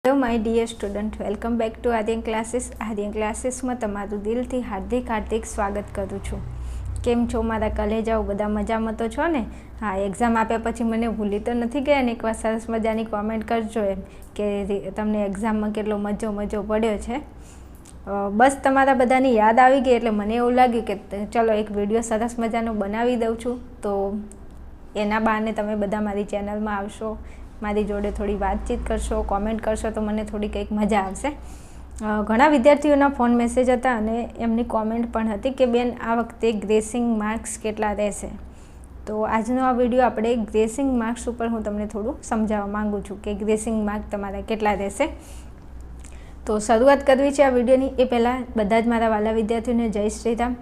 Hello my dear student, welcome back to Aryan classes में तमारू दिलथी हार्दिक स्वागत करूँ छूँ। केम छो मारा कलेजाओ, बधा मजामां तो छो ने? हाँ, एक्जाम आप्या पछी मने भूली तो नथी गया ने? एक बार सरस मजानी कॉमेंट करजो एम के तमने एक्जाम में केटलो मजो पड्यो छे। बस तमारा बधानी याद आवी गई एटले मने एवुं लाग्युं के चलो एक विडियो सरस मजानो बनावी दऊं छूं, तो एना बहाने तमे बधा मारी चेनल में आवशो, मारी जोड़े थोड़ी बातचीत करशो, कॉमेंट करशो तो मने थोड़ी कंईक मजा आवशे। घणा विद्यार्थीओना फोन मेसेज हता अने एमनी कॉमेंट पण हती के बेन आ वखते ग्रेसिंग मार्क्स केटला रहेशे। तो आजनो आ विडियो आपणे ग्रेसिंग मार्क्स उपर हूँ तमने थोड़ुं समजाववा मांगू छूं के ग्रेसिंग मार्क तमारा केटला रहेशे। तो शरूआत करवी छे आ विडियोनी ए पहेला बधा ज मारा वाला विद्यार्थीओने जय श्रीराम।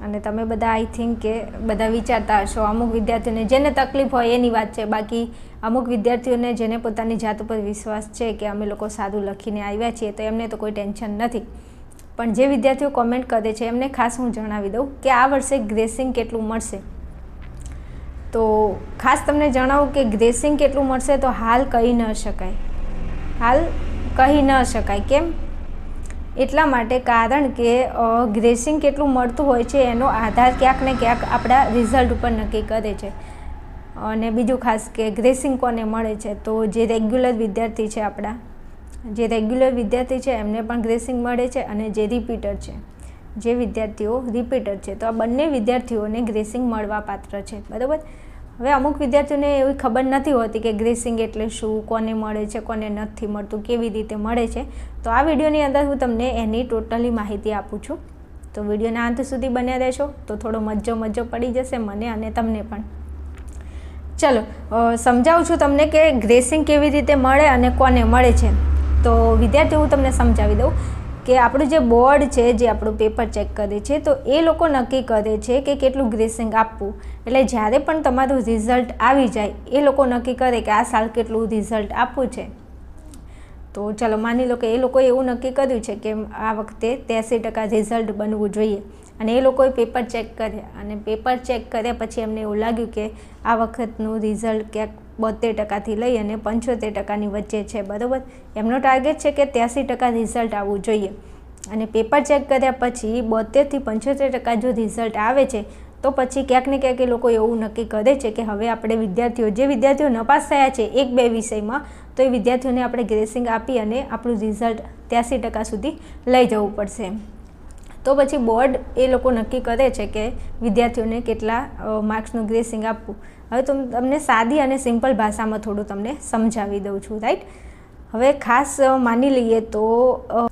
અને તમે બધા આઈ થિંક કે બધા વિચારતા હશો અમુક વિદ્યાર્થીઓને જેને તકલીફ હોય એની વાત છે, બાકી અમુક વિદ્યાર્થીઓને જેને પોતાની જાત ઉપર વિશ્વાસ છે કે અમે લોકો સારું લખીને આવ્યા છીએ તો એમને તો કોઈ ટેન્શન નથી, પણ જે વિદ્યાર્થીઓ કોમેન્ટ કરે છે એમને ખાસ હું જણાવી દઉં કે આ વર્ષે ગ્રેસિંગ કેટલું મળશે। તો ખાસ તમને જણાવું કે ગ્રેસિંગ કેટલું મળશે તો હાલ કહી ન શકાય। કેમ? એટલા માટે કારણ કે ગ્રેસિંગ કેટલું મળતું હોય છે એનો આધાર ક્યાંક ને ક્યાંક આપણા રિઝલ્ટ ઉપર નક્કી કરે છે। અને બીજું ખાસ કે ગ્રેસિંગ કોને મળે છે તો જે રેગ્યુલર વિદ્યાર્થી છે, આપણા જે રેગ્યુલર વિદ્યાર્થી છે એમને પણ ગ્રેસિંગ મળે છે, અને જે રિપીટર છે, જે વિદ્યાર્થીઓ રિપીટર છે તો આ બંને વિદ્યાર્થીઓને ગ્રેસિંગ મળવા પાત્ર છે, બરાબર। હવે અમુક વિદ્યાર્થીઓને એવી ખબર નથી હોતી કે ગ્રેસિંગ એટલે શું, કોને મળે છે, કોને નથી મળતું, કેવી રીતે મળે છે। તો આ વિડીયોની અંદર હું તમને એની ટોટલી માહિતી આપું છું, તો વિડીયોના અંત સુધી બન્યા રહેશો તો થોડો મજો પડી જશે મને અને તમને પણ। ચલો સમજાવું છું તમને કે ગ્રેસિંગ કેવી રીતે મળે અને કોને મળે છે। તો વિદ્યાર્થીઓ હું તમને સમજાવી દઉં કે આપણું જે બોર્ડ છે, જે આપણું પેપર ચેક કરે છે, તો એ લોકો નક્કી કરે છે કે કેટલું ગ્રેસિંગ આપવું। એટલે જ્યારે પણ તમારું રિઝલ્ટ આવી જાય એ લોકો નક્કી કરે કે આ સાલ કેટલું રિઝલ્ટ આપવું છે। તો ચલો માની લો કે એ લોકોએ એવું નક્કી કર્યું છે કે આ વખતે 83% રિઝલ્ટ બનવું જોઈએ, અને એ લોકોએ પેપર ચેક કર્યા, અને પેપર ચેક કર્યા પછી એમને એવું લાગ્યું કે આ વખતનું રિઝલ્ટ ક્યાંક 72%થી લઈ અને 75%ની વચ્ચે છે, બરાબર। એમનો ટાર્ગેટ છે કે 83% રિઝલ્ટ આવવું જોઈએ, અને પેપર ચેક કર્યા પછી 72થી 75% જો રિઝલ્ટ આવે છે તો પછી ક્યાંક ને ક્યાંક એ લોકો એવું નક્કી કરે છે કે હવે આપણે જે વિદ્યાર્થીઓ નપાસ થયા છે 1-2 વિષયમાં, તો એ વિદ્યાર્થીઓને આપણે ગ્રેસિંગ આપી અને આપણું રિઝલ્ટ 83% સુધી લઈ જવું પડશે। તો પછી બોર્ડ એ લોકો નક્કી કરે છે કે વિદ્યાર્થીઓને કેટલા માર્ક્સનું ગ્રેસિંગ આપવું। હવે તો તમને સાદી અને સિમ્પલ ભાષામાં થોડું તમને સમજાવી દઉં છું, રાઈટ। હવે ખાસ માની લઈએ તો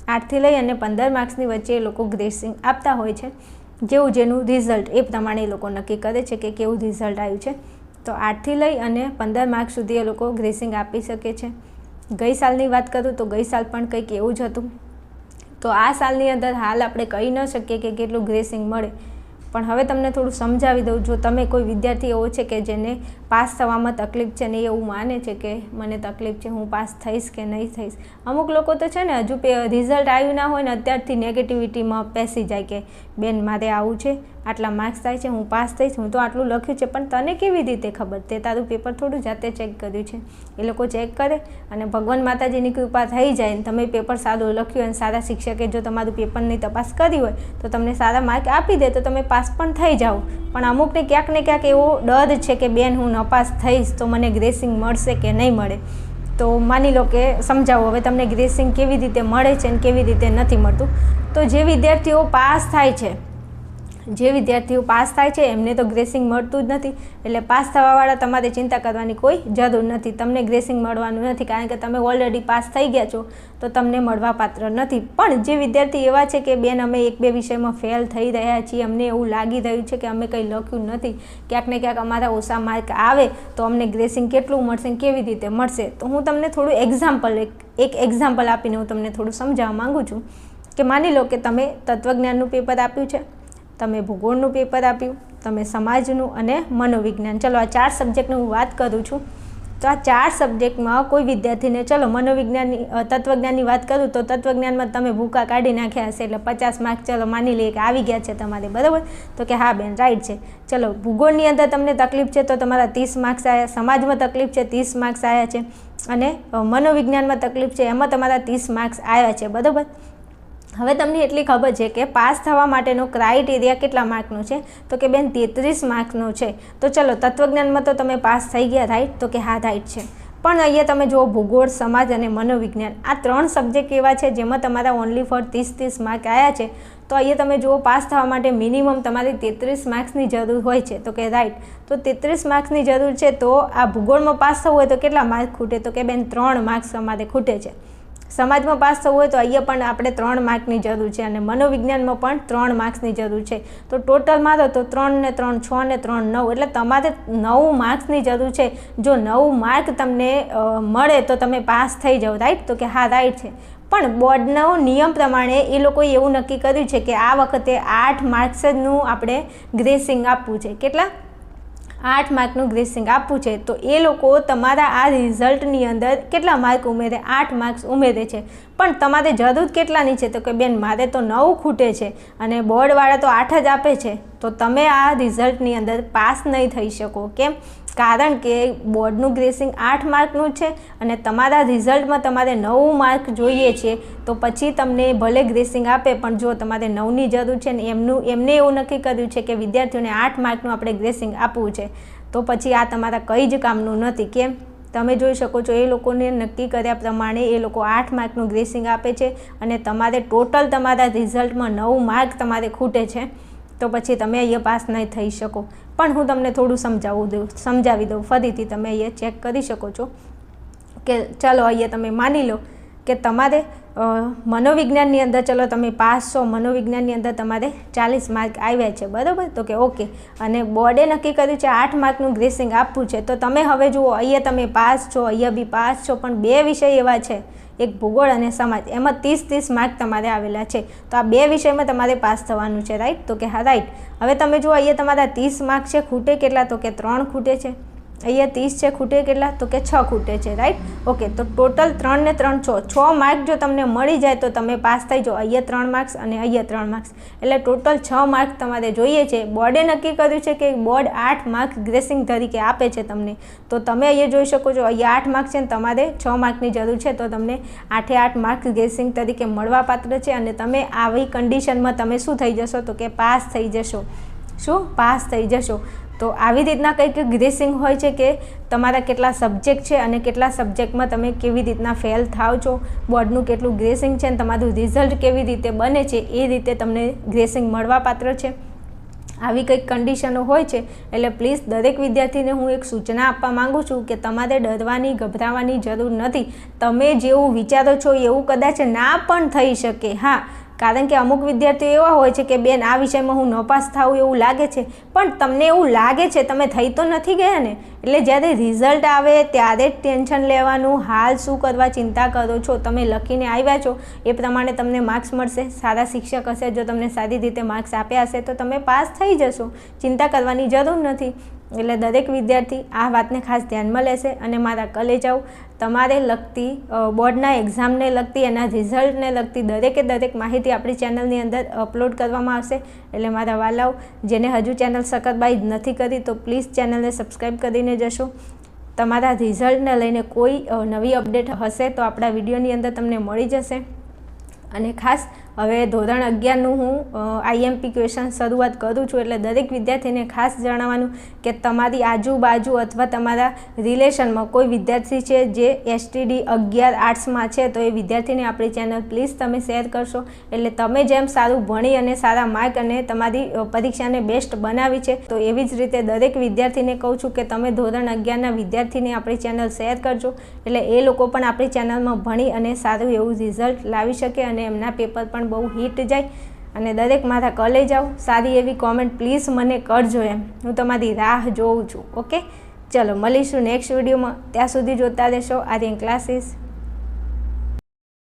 8થી લઈ અને 15 માર્ક્સની વચ્ચે એ લોકો ગ્રેસિંગ આપતા હોય છે। જેનું રિઝલ્ટ એ પ્રમાણે એ લોકો નક્કી કરે છે કે કેવું રિઝલ્ટ આવ્યું છે। તો 8થી લઈ અને 15 માર્ક્સ સુધી એ લોકો ગ્રેસિંગ આપી શકે છે। ગઈ સાલની વાત કરું તો ગઈ સાલ પણ કંઈક એવું જ હતું। તો આ સાલની અંદર હાલ આપણે કહી ન શકીએ કે કેટલું ગ્રેસિંગ મળે, પણ હવે તમને થોડું સમજાવી દઉં। જો તમે કોઈ વિદ્યાર્થી એવો છે કે જેને પાસ થવામાં તકલીફ છે ને એવું માને છે કે મને તકલીફ છે, હું પાસ થઈશ કે નહીં થઈશ, અમુક લોકો તો છે ને હજુ રિઝલ્ટ આવ્યું ના હોય ને અત્યારથી નેગેટિવિટીમાં પેસી જાય કે બેન મારે આવું છે, આટલા માર્ક્સ થાય છે, હું પાસ થઈશ, હું તો આટલું લખ્યું છે, પણ તને કેવી રીતે ખબર? તે તારું પેપર થોડું જાતે ચેક કર્યું છે? એ લોકો ચેક કરે અને ભગવાન માતાજીની કૃપા થઈ જાય ને તમે પેપર સારું લખ્યું અને સારા શિક્ષકે જો તમારું પેપરની તપાસ કરી હોય તો તમને સારા માર્ક આપી દે તો તમે પાસ પણ થઈ જાઓ। પણ અમુકને ક્યાંક ને ક્યાંક એવો ડર છે કે બેન હું નપાસ થઈશ તો મને ગ્રેસિંગ મળશે કે નહીં મળે। તો માની લો કે સમજાવો હવે તમને ગ્રેસિંગ કેવી રીતે મળે છે અને કેવી રીતે નથી મળતું। તો જે વિદ્યાર્થીઓ પાસ થાય છે એમને તો ગ્રેસિંગ મળતું જ નથી, એટલે પાસ થવાવાળા તમારે ચિંતા કરવાની કોઈ જરૂર નથી, તમને ગ્રેસિંગ મળવાનું નથી, કારણ કે તમે ઓલરેડી પાસ થઈ ગયા છો તો તમને મળવા પાત્ર નથી। પણ જે વિદ્યાર્થી એવા છે કે બેન અમે 1-2 વિષયમાં ફેલ થઈ રહ્યા છીએ, અમને એવું લાગી રહ્યું છે કે અમે કંઈ લખ્યું નથી, ક્યાંક ને ક્યાંક અમારા ઓછા માર્ક આવે તો અમને ગ્રેસિંગ કેટલું મળશે ને કેવી રીતે મળશે। તો હું તમને થોડું એક્ઝામ્પલ આપીને હું તમને થોડું સમજાવવા માગું છું કે માની લો કે તમે તત્વજ્ઞાનનું પેપર આપ્યું છે, તમે ભૂગોળનું પેપર આપ્યું, તમે સમાજનું અને મનોવિજ્ઞાન, ચલો આ 4 સબ્જેક્ટની હું વાત કરું છું। તો આ 4 સબ્જેક્ટમાં કોઈ વિદ્યાર્થીને, ચલો મનોવિજ્ઞાનની તત્વજ્ઞાનની વાત કરું તો તત્વજ્ઞાનમાં તમે ભૂકા કાઢી નાખ્યા હશે એટલે 50 માર્ક ચલો માની લઈએ કે આવી ગયા છે તમારે, બરાબર? તો કે હા બેન રાઈટ છે. ચલો ભૂગોળની અંદર તમને તકલીફ છે તો તમારા 30 માર્ક્સ આવ્યા, સમાજમાં તકલીફ છે 30 માર્ક્સ આવ્યા છે, અને મનોવિજ્ઞાનમાં તકલીફ છે એમાં તમારા 30 માર્ક્સ આવ્યા છે, બરાબર? હવે તમને એટલી ખબર છે કે પાસ થવા માટેનો ક્રાઇટેરિયા કેટલા માર્કનો છે? તો કે બેન 33 માર્કનો છે. તો ચલો તત્વજ્ઞાનમાં તો તમે પાસ થઈ ગયા, રાઈટ? તો કે હા રાઈટ છે. પણ અહીંયા તમે જુઓ ભૂગોળ, સમાજ અને મનોવિજ્ઞાન આ 3 સબ્જેક્ટ એવા છે જેમાં તમારા ઓનલી ફોર 30 માર્ક આવ્યા છે. તો અહીંયા તમે જુઓ પાસ થવા માટે મિનિમમ તમારે 33 માર્ક્સની જરૂર હોય છે. તો કે રાઈટ. તો 33 માર્ક્સની જરૂર છે તો આ ભૂગોળમાં પાસ થવું હોય તો કેટલા માર્ક ખૂટે? તો કે બેન 3 માર્ક્સ અમારે ખૂટે છે. સમાજમાં પાસ થવું હોય તો અહીંયા પણ આપણે 3 માર્કની જરૂર છે, અને મનોવિજ્ઞાનમાં પણ 3 માર્ક્સની જરૂર છે. તો ટોટલ મારો તો 3 ને 3 6 ને 3 9, એટલે તમારે 9 માર્ક્સની જરૂર છે. જો 9 માર્ક તમને મળે તો તમે પાસ થઈ જાઓ, રાઈટ? તો કે હા રાઈટ છે. પણ બોર્ડનો નિયમ પ્રમાણે એ લોકોએ એવું નક્કી કર્યું છે કે આ વખતે 8 માર્ક્સનું આપણે ગ્રેસિંગ આપવું છે. કેટલા? 8 માર્કનું ગ્રેસિંગ આપવું છે. તો એ લોકો તમારા આ રિઝલ્ટની અંદર કેટલા માર્ક ઉમેરે? 8 માર્ક્સ ઉમેરે છે. પણ તમારે જરૂર કેટલાની છે? તો કે બેન મારે તો 9 ખૂટે છે અને બોર્ડવાળા તો 8 જ આપે છે. તો તમે આ રિઝલ્ટની અંદર પાસ નહીં થઈ શકો. કેમ? કારણ કે બોર્ડનું ગ્રેસિંગ 8 માર્કનું છે અને તમારા રિઝલ્ટમાં તમારે 9 માર્ક જોઈએ છે. તો પછી તમને ભલે ગ્રેસિંગ આપે પણ જો તમારે 9ની જરૂર છે ને એમને એવું નક્કી કર્યું છે કે વિદ્યાર્થીઓને 8 માર્કનું આપણે ગ્રેસિંગ આપવું છે, તો પછી આ તમારા કંઈ જ કામનું નથી. કેમ? તમે જોઈ શકો છો એ લોકોને નક્કી કર્યા પ્રમાણે એ લોકો 8 માર્કનું ગ્રેસિંગ આપે છે અને તમારે ટોટલ તમારા રિઝલ્ટમાં 9 માર્ક તમારે ખૂટે છે. તો પછી તમે અહીંયા પાસ નહીં થઈ શકો. પણ હું તમને થોડું સમજાવી દઉં ફરીથી. તમે અહીંયા ચેક કરી શકો છો કે ચલો અહીંયા તમે માની લો કે તમારે મનોવિજ્ઞાનની અંદર ચલો તમે પાસ છો, મનોવિજ્ઞાનની અંદર તમારે 40 માર્ક આવ્યા છે, બરાબર? તો કે ઓકે. અને બોર્ડે નક્કી કર્યું છે 8 માર્કનું ગ્રેસિંગ આપવું છે. તો તમે હવે જુઓ અહીંયા તમે પાસ છો, અહીંયા બી પાસ છો, પણ 2 વિષય એવા છે, એક ભૂગોળ અને સમાજ, એમાં 30 માર્ક તમારે આવેલા છે. તો આ 2 વિષયમાં તમારે પાસ થવાનું છે, રાઈટ? તો કે હા રાઈટ. હવે તમે જુઓ અહીંયા તમારા 30 માર્ક છે, ખૂટે કેટલા? તો કે 3 ખૂટે છે. અહીંયા 30 છે, ખૂટે કેટલા? તો કે 6 ખૂટે છે, રાઈટ? ઓકે. તો ટોટલ 3 ને 3 6 માર્ક જો તમને મળી જાય તો તમે પાસ થઈ જાઓ. અહીંયા 3 માર્ક્સ અને અહીંયા 3 માર્ક્સ, એટલે ટોટલ 6 માર્ક તમારે જોઈએ છે. બોર્ડે નક્કી કર્યું છે કે બોર્ડ 8 માર્ક ગ્રેસિંગ તરીકે આપે છે તમને. તો તમે અહીંયા જોઈ શકો છો અહીંયા 8 માર્ક છે ને તમારે 6 માર્કની જરૂર છે. તો તમને 8 માર્ક ગ્રેસિંગ તરીકે મળવાપાત્ર છે અને તમે આવી કન્ડિશનમાં તમે શું થઈ જશો? તો કે પાસ થઈ જશો. શું? પાસ થઈ જશો. તો આવી રીતના કંઈક ગ્રેસિંગ હોય છે કે તમારા કેટલા સબ્જેક્ટ છે અને કેટલા સબ્જેક્ટમાં તમે કેવી રીતના ફેલ થાવ છો, બોર્ડનું કેટલું ગ્રેસિંગ છે અને તમારું રિઝલ્ટ કેવી રીતે બને છે એ રીતે તમને ગ્રેસિંગ મળવાપાત્ર છે. આવી કંઈક કન્ડિશનો હોય છે. એટલે પ્લીઝ દરેક વિદ્યાર્થીને હું એક સૂચના આપવા માગું છું કે તમારે ડરવાની, ગભરાવાની જરૂર નથી. તમે જેવું વિચારો છો એવું કદાચ ના પણ થઈ શકે. હા, કારણ કે અમુક વિદ્યાર્થીઓ એવા હોય છે કે બેન આ વિષયમાં હું નપાસ થાઉં એવું લાગે છે, પણ તમને એવું લાગે છે, તમે થઈ તો નથી ગયા ને. એટલે જ્યારે રિઝલ્ટ આવે ત્યારે જ ટેન્શન લેવાનું, હાલ શું કરવા ચિંતા કરો છો? તમે લખીને આવ્યા છો એ પ્રમાણે તમને માર્ક્સ મળશે. સારા શિક્ષક હશે, જો તમને સારી રીતે માર્ક્સ આપ્યા હશે તો તમે પાસ થઈ જશો. ચિંતા કરવાની જરૂર નથી. એટલે દરેક વિદ્યાર્થી આ વાતને ખાસ ધ્યાનમાં લેશે અને મારા કલેજાઓ તમારે લગતી, બોર્ડના એક્ઝામને લગતી, એના રિઝલ્ટને લગતી દરેક માહિતી આપણી ચેનલની અંદર અપલોડ કરવામાં આવશે. એટલે મારા વાલાઓ જેને હજુ ચેનલ સક્કરબાઈ નથી કરી તો પ્લીઝ ચેનલને સબસ્ક્રાઈબ કરીને જશો. તમારા રિઝલ્ટને લઈને કોઈ નવી અપડેટ હશે તો આપણા વિડીયોની અંદર તમને મળી જશે. અને ખાસ હવે ધોરણ 11નું હું આઈએમપી ક્વેશ્ચન શરૂઆત કરું છું. એટલે દરેક વિદ્યાર્થીને ખાસ જણાવવાનું કે તમારી આજુબાજુ અથવા તમારા રિલેશનમાં કોઈ વિદ્યાર્થી છે જે STD 11 આર્ટ્સમાં છે તો એ વિદ્યાર્થીને આપણી ચેનલ પ્લીઝ તમે શેર કરશો. એટલે તમે જેમ સારું ભણી અને સારા માર્ક અને તમારી પરીક્ષાને બેસ્ટ બનાવી છે તો એવી જ રીતે દરેક વિદ્યાર્થીને કહું છું કે તમે ધોરણ 11ના વિદ્યાર્થીને આપણી ચેનલ શેર કરજો. એટલે એ લોકો પણ આપણી ચેનલમાં ભણી અને સારું એવું રિઝલ્ટ લાવી શકે અને એમના પેપર પણ બહુ હિટ જાય. અને દરેક મારા કલેજાઓ સારી એવી કોમેન્ટ પ્લીઝ મને કરજો. એમ હું તમારી રાહ જોઉં છું. ઓકે, ચલો મળીશું નેક્સ્ટ વિડીયોમાં. ત્યાં સુધી જોતા રહેશો આર્યન ક્લાસીસ.